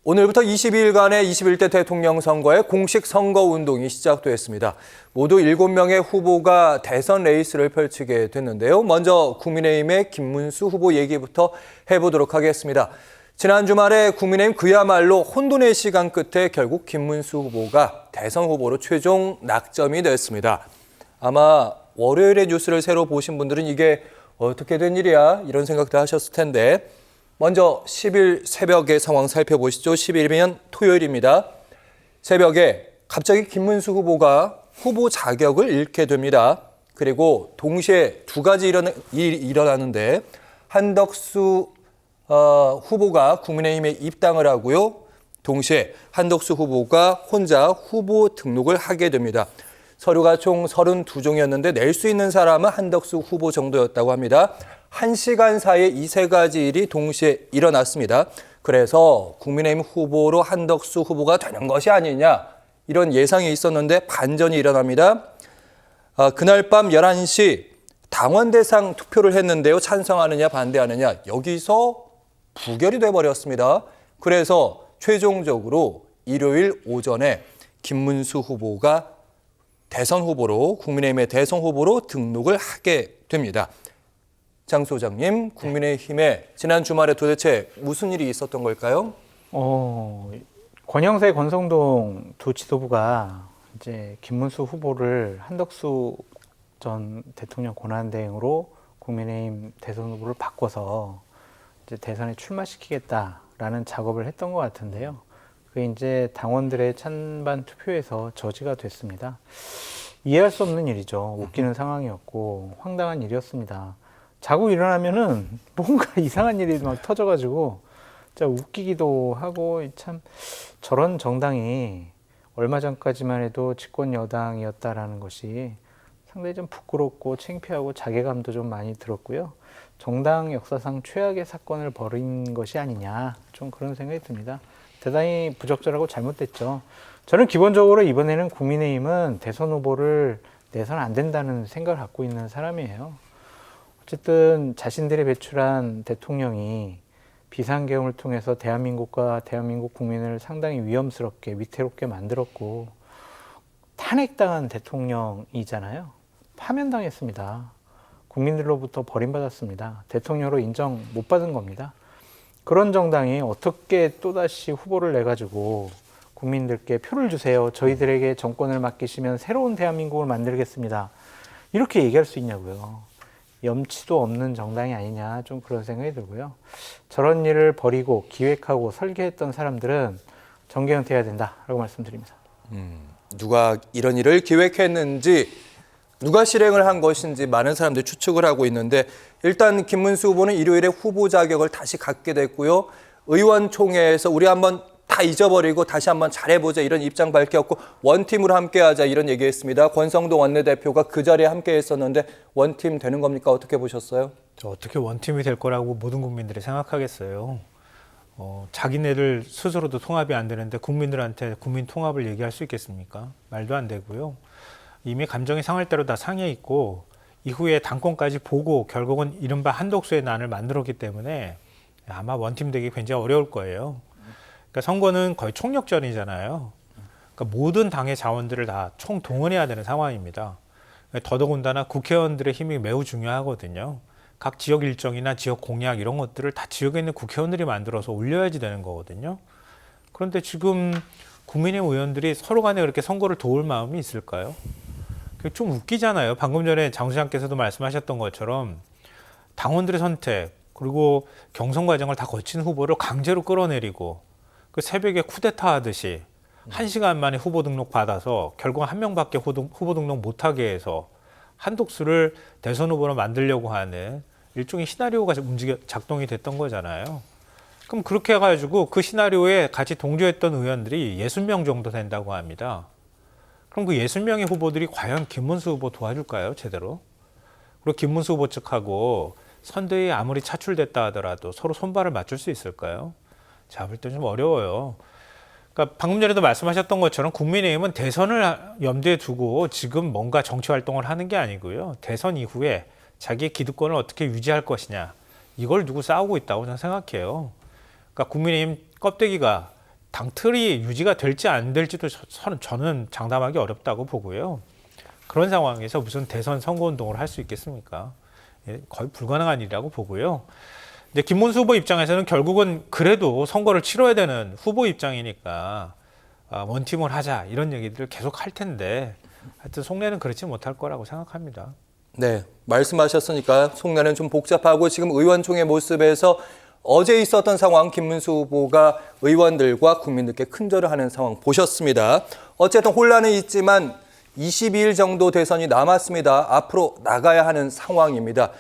오늘부터 22일간의 21대 대통령 선거의 공식 선거운동이 시작됐습니다. 모두 7명의 후보가 대선 레이스를 펼치게 됐는데요. 먼저 국민의힘의 김문수 후보 얘기부터 해보도록 하겠습니다. 지난 주말에 국민의힘 그야말로 혼돈의 시간 끝에 결국 김문수 후보가 대선 후보로 최종 낙점이 됐습니다. 아마 월요일의 뉴스를 새로 보신 분들은 이게 어떻게 된 일이야? 이런 생각도 하셨을 텐데 먼저 10일 새벽의 상황 살펴보시죠. 10일이면 토요일입니다. 새벽에 갑자기 김문수 후보가 후보 자격을 잃게 됩니다. 그리고 동시에 두 가지 일이 일어나는데 한덕수 후보가 국민의힘에 입당을 하고요. 동시에 한덕수 후보가 혼자 후보 등록을 하게 됩니다. 서류가 총 32종이었는데 낼 수 있는 사람은 한덕수 후보 정도였다고 합니다. 1시간 사이에 이 세 가지 일이 동시에 일어났습니다. 그래서 국민의힘 후보로 한덕수 후보가 되는 것이 아니냐 이런 예상이 있었는데 반전이 일어납니다. 그날 밤 11시 당원 대상 투표를 했는데요. 찬성하느냐 반대하느냐 여기서 부결이 돼버렸습니다. 그래서 최종적으로 일요일 오전에 김문수 후보가 대선 후보로 국민의힘의 대선 후보로 등록을 하게 됩니다. 장 소장님, 국민의힘에 지난 주말에 도대체 무슨 일이 있었던 걸까요? 권영세, 권성동 두 지도부가 이제 김문수 후보를 한덕수 전 대통령 권한대행으로 국민의힘 대선 후보를 바꿔서 이제 대선에 출마시키겠다라는 작업을 했던 것 같은데요. 그게 이제 당원들의 찬반 투표에서 저지가 됐습니다. 이해할 수 없는 일이죠. 웃기는 상황이었고 황당한 일이었습니다. 자고 일어나면은 뭔가 이상한 일이 막 터져가지고 진짜 웃기기도 하고 참 저런 정당이 얼마 전까지만 해도 집권 여당이었다라는 것이 상당히 좀 부끄럽고 창피하고 자괴감도 좀 많이 들었고요. 정당 역사상 최악의 사건을 벌인 것이 아니냐 좀 그런 생각이 듭니다. 대단히 부적절하고 잘못됐죠. 저는 기본적으로 이번에는 국민의힘은 대선 후보를 내서는 안 된다는 생각을 갖고 있는 사람이에요. 어쨌든 자신들이 배출한 대통령이 비상계엄을 통해서 대한민국과 대한민국 국민을 상당히 위험스럽게 위태롭게 만들었고 탄핵당한 대통령이잖아요. 파면당했습니다. 국민들로부터 버림받았습니다. 대통령으로 인정 못 받은 겁니다. 그런 정당이 어떻게 또다시 후보를 내가지고 국민들께 표를 주세요. 저희들에게 정권을 맡기시면 새로운 대한민국을 만들겠습니다. 이렇게 얘기할 수 있냐고요. 염치도 없는 정당이 아니냐 좀 그런 생각이 들고요. 저런 일을 벌이고 기획하고 설계했던 사람들은 정계 은퇴해야 된다라고 말씀드립니다. 누가 이런 일을 기획했는지 누가 실행을 한 것인지 많은 사람들이 추측을 하고 있는데 일단 김문수 후보는 일요일에 후보 자격을 다시 갖게 됐고요. 의원총회에서 우리 한번 다 잊어버리고 다시 한번 잘해보자 이런 입장 밝혔고 원팀으로 함께하자 이런 얘기했습니다. 권성동 원내대표가 그 자리에 함께했었는데 원팀 되는 겁니까? 어떻게 보셨어요? 어떻게 원팀이 될 거라고 모든 국민들이 생각하겠어요. 자기네들 스스로도 통합이 안 되는데 국민들한테 국민 통합을 얘기할 수 있겠습니까? 말도 안 되고요. 이미 감정이 상할 대로 다 상해 있고 이후에 당권까지 보고 결국은 이른바 한독수의 난을 만들었기 때문에 아마 원팀 되기 굉장히 어려울 거예요. 그러니까 선거는 거의 총력전이잖아요. 그러니까 모든 당의 자원들을 다 총동원해야 되는 상황입니다. 더더군다나 국회의원들의 힘이 매우 중요하거든요. 각 지역 일정이나 지역 공약 이런 것들을 다 지역에 있는 국회의원들이 만들어서 올려야지 되는 거거든요. 그런데 지금 국민의힘 의원들이 서로 간에 그렇게 선거를 도울 마음이 있을까요? 좀 웃기잖아요. 방금 전에 장 소장께서도 말씀하셨던 것처럼 당원들의 선택 그리고 경선 과정을 다 거친 후보를 강제로 끌어내리고 그 새벽에 쿠데타 하듯이 1시간 만에 후보 등록 받아서 결국 한 명밖에 후보 등록 못하게 해서 한독수를 대선 후보로 만들려고 하는 일종의 시나리오가 작동이 됐던 거잖아요. 그럼 그렇게 해가지고 그 시나리오에 같이 동조했던 의원들이 60명 정도 된다고 합니다. 그럼 그 60명의 후보들이 과연 김문수 후보 도와줄까요? 제대로? 그리고 김문수 후보 측하고 선대위에 아무리 차출됐다 하더라도 서로 손발을 맞출 수 있을까요? 제가 볼 때 좀 어려워요. 그러니까 방금 전에도 말씀하셨던 것처럼 국민의힘은 대선을 염두에 두고 지금 뭔가 정치 활동을 하는 게 아니고요. 대선 이후에 자기의 기득권을 어떻게 유지할 것이냐. 이걸 두고 싸우고 있다고 저는 생각해요. 그러니까 국민의힘 껍데기가 당 틀이 유지가 될지 안 될지도 저는 장담하기 어렵다고 보고요. 그런 상황에서 무슨 대선 선거운동을 할 수 있겠습니까? 예, 거의 불가능한 일이라고 보고요. 근데 김문수 후보 입장에서는 결국은 그래도 선거를 치러야 되는 후보 입장이니까 원팀을 하자 이런 얘기들을 계속 할 텐데 하여튼 속내는 그렇지 못할 거라고 생각합니다. 네, 말씀하셨으니까 속내는 좀 복잡하고 지금 의원총회 모습에서 어제 있었던 상황 김문수 후보가 의원들과 국민들께 큰절을 하는 상황 보셨습니다. 어쨌든 혼란은 있지만 22일 정도 대선이 남았습니다. 앞으로 나가야 하는 상황입니다.